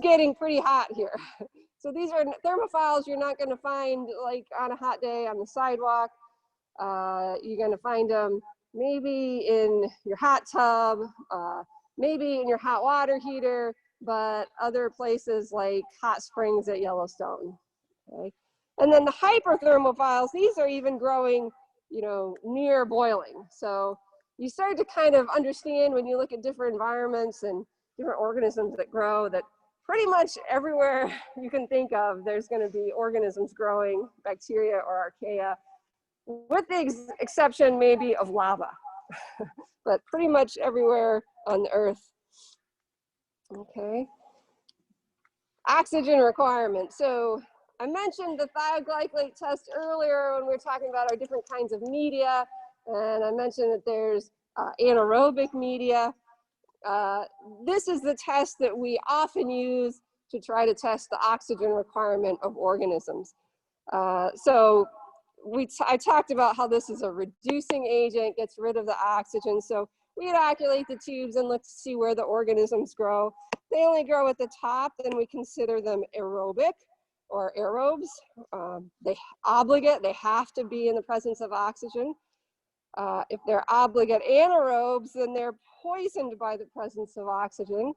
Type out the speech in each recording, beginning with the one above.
getting pretty hot here. So these are thermophiles you're not going to find like on a hot day on the sidewalk. You're going to find them maybe in your hot tub, maybe in your hot water heater, but other places like hot springs at Yellowstone. Okay? And then the hyperthermophiles, these are even growing, you know, near boiling. So you start to kind of understand when you look at different environments and different organisms that grow that pretty much everywhere you can think of, there's going to be organisms growing, bacteria or archaea, with the exception maybe of lava, but pretty much everywhere on the earth. Okay. Oxygen requirement. So I mentioned the thioglycolate test earlier when we were talking about our different kinds of media, and I mentioned that there's anaerobic media. This is the test that we often use to try to test the oxygen requirement of organisms. So I talked about how this is a reducing agent, gets rid of the oxygen. So we inoculate the tubes and look to see where the organisms grow. They only grow at the top, then we consider them aerobic or aerobes. They obligate, they have to be in the presence of oxygen. If they're obligate anaerobes, then they're poisoned by the presence of oxygen.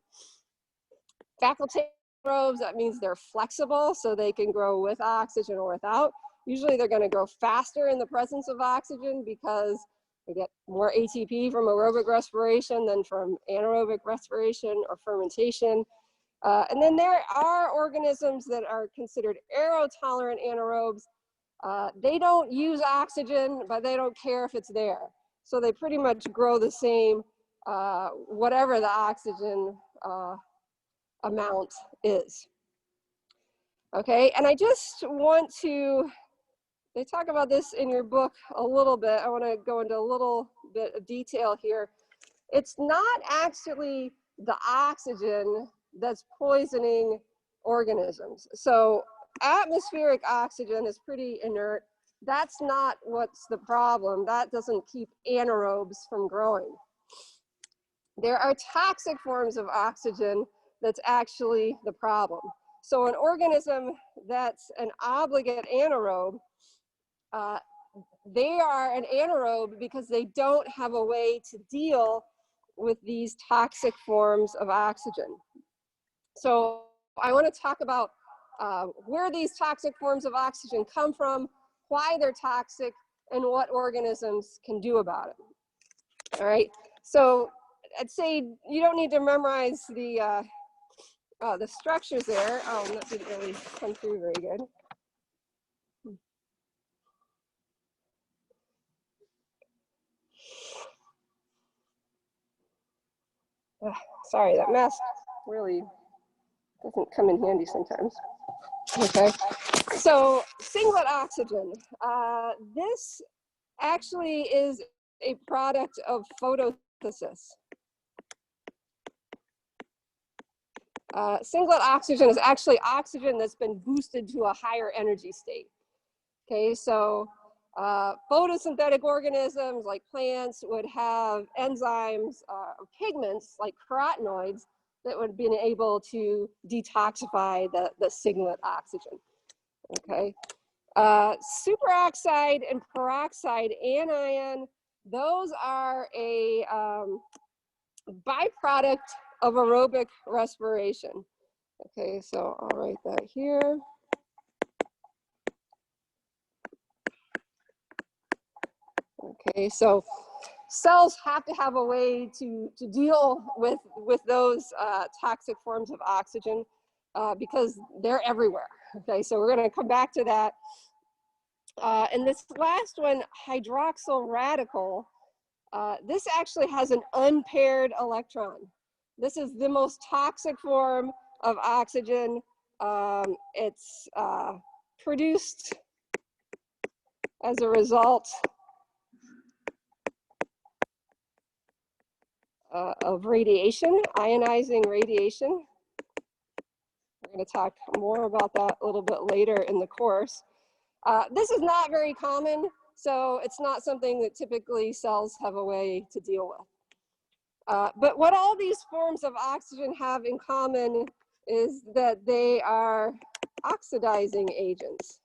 Facultative anaerobes, that means they're flexible, so they can grow with oxygen or without. Usually they're going to grow faster in the presence of oxygen because they get more ATP from aerobic respiration than from anaerobic respiration or fermentation. And then there are organisms that are considered aerotolerant anaerobes. They don't use oxygen, but they don't care if it's there. So they pretty much grow the same, whatever the oxygen amount is. Okay, and I just want to, they talk about this in your book a little bit. I want to go into a little bit of detail here. It's not actually the oxygen that's poisoning organisms. So atmospheric oxygen is pretty inert. That's not what's the problem. That doesn't keep anaerobes from growing. There are toxic forms of oxygen that's actually the problem. So an organism that's an obligate anaerobe, they are an anaerobe because they don't have a way to deal with these toxic forms of oxygen. So I want to talk about where these toxic forms of oxygen come from, why they're toxic, and what organisms can do about it. All right, so I'd say you don't need to memorize the structures there. Oh, that didn't really come through very good. Sorry, that mask really doesn't come in handy sometimes. Okay, so singlet oxygen. This actually is a product of photosynthesis. Singlet oxygen is actually oxygen that's been boosted to a higher energy state. Okay, so photosynthetic organisms like plants would have enzymes or pigments like carotenoids that would be able to detoxify the singlet oxygen. Okay, superoxide and peroxide anion, those are a byproduct of aerobic respiration. Okay, so I'll write that here. Okay, so cells have to have a way to deal with those toxic forms of oxygen because they're everywhere. Okay, so we're going to come back to that. And this last one, hydroxyl radical, this actually has an unpaired electron. This is the most toxic form of oxygen. It's produced as a result of radiation, ionizing radiation. We're going to talk more about that a little bit later in the course. This is not very common, so it's not something that typically cells have a way to deal with. But what all these forms of oxygen have in common is that they are oxidizing agents.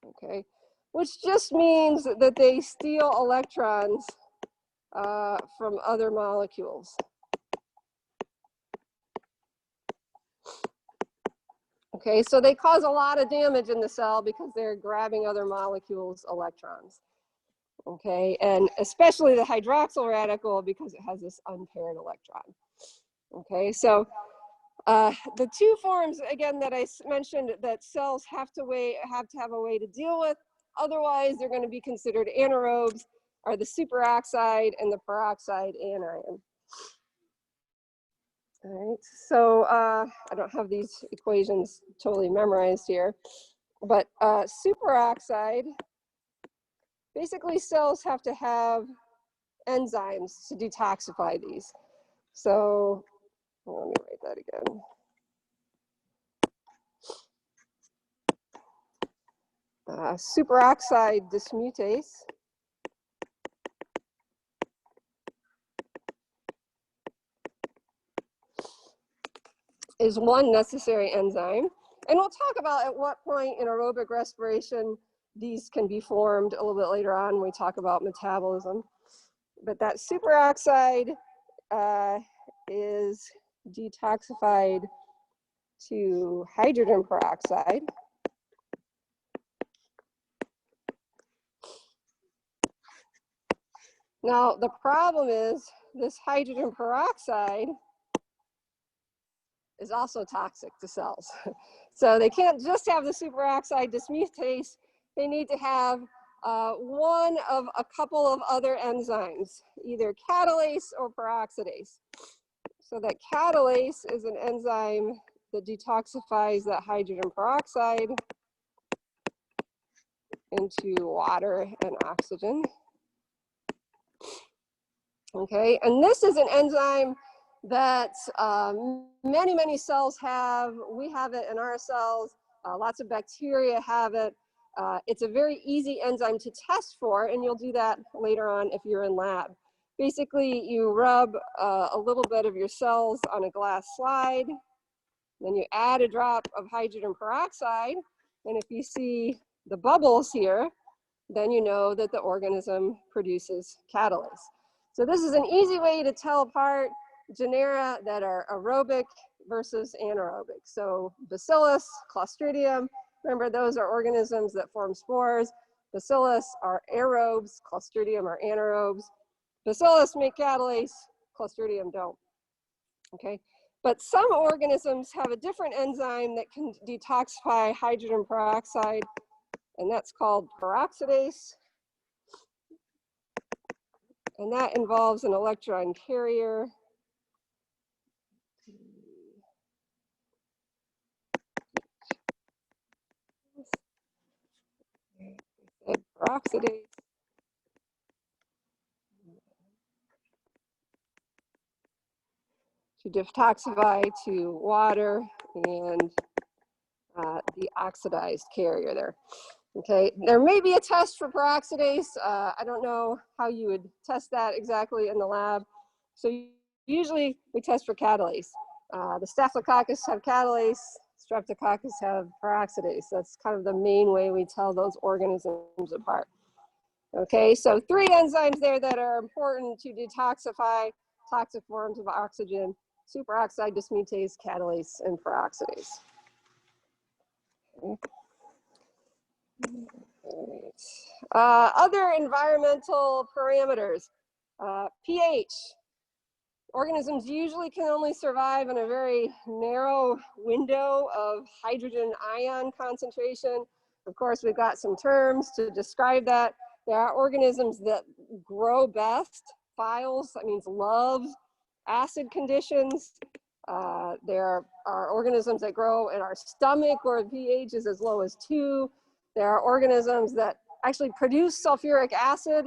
Okay, which just means that they steal electrons from other molecules. Okay, so they cause a lot of damage in the cell because they're grabbing other molecules' electrons. Okay, and especially the hydroxyl radical because it has this unpaired electron. Okay, so the two forms, again, that I mentioned that cells have to have a way to deal with, otherwise they're going to be considered anaerobes, are the superoxide and the peroxide anion. All right, so I don't have these equations totally memorized here, but superoxide, basically cells have to have enzymes to detoxify these. So let me write that again. Superoxide dismutase is one necessary enzyme. And we'll talk about at what point in aerobic respiration these can be formed a little bit later on when we talk about metabolism. But that superoxide is detoxified to hydrogen peroxide. Now, the problem is this hydrogen peroxide is also toxic to cells. So they can't just have the superoxide dismutase, they need to have one of a couple of other enzymes, either catalase or peroxidase. So that catalase is an enzyme that detoxifies that hydrogen peroxide into water and oxygen. Okay, and this is an enzyme that many cells have. We have it in our cells. Lots of bacteria have it. It's a very easy enzyme to test for, and you'll do that later on if you're in lab. Basically, you rub a little bit of your cells on a glass slide, then you add a drop of hydrogen peroxide, and if you see the bubbles here, then you know that the organism produces catalase. So this is an easy way to tell apart genera that are aerobic versus anaerobic. So Bacillus, Clostridium, remember those are organisms that form spores. Bacillus are aerobes, Clostridium are anaerobes. Bacillus make catalase, Clostridium don't. Okay, but some organisms have a different enzyme that can detoxify hydrogen peroxide, and that's called peroxidase. And that involves an electron carrier. Peroxidase. To detoxify to water and the oxidized carrier there. Okay, there may be a test for peroxidase. I don't know how you would test that exactly in the lab. So usually we test for catalase. The Staphylococcus have catalase, Streptococcus have peroxidase. That's kind of the main way we tell those organisms apart. Okay, so 3 enzymes there that are important to detoxify toxic forms of oxygen: superoxide dismutase, catalase, and peroxidase. Okay. Other environmental parameters, pH. Organisms usually can only survive in a very narrow window of hydrogen ion concentration. Of course, we've got some terms to describe that. There are organisms that grow best, phials, that means love, acid conditions. There are organisms that grow in our stomach where pH is as low as 2. There are organisms that actually produce sulfuric acid.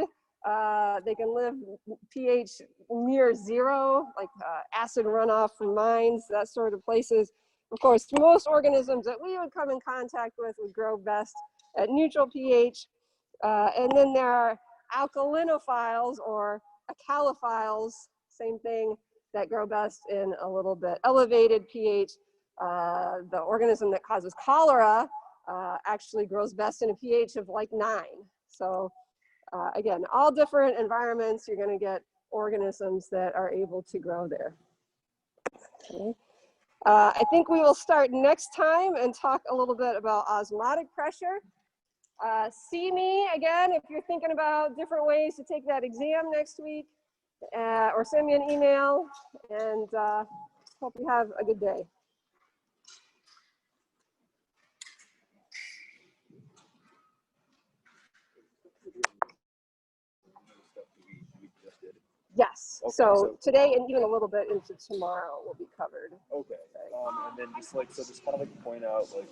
They can live pH near 0, like acid runoff from mines, that sort of places. Of course, most organisms that we would come in contact with would grow best at neutral pH. And then there are alkalinophiles or alkalophiles, same thing. that grow best in a little bit elevated pH. The organism that causes cholera actually grows best in a pH of like 9. So again, all different environments, you're going to get organisms that are able to grow there. Okay. I think we will start next time and talk a little bit about osmotic pressure. See me again if you're thinking about different ways to take that exam next week, or send me an email, and hope you have a good day. Yes. Okay, so today and even a little bit into tomorrow will be covered. Okay. And then just kind of like point out like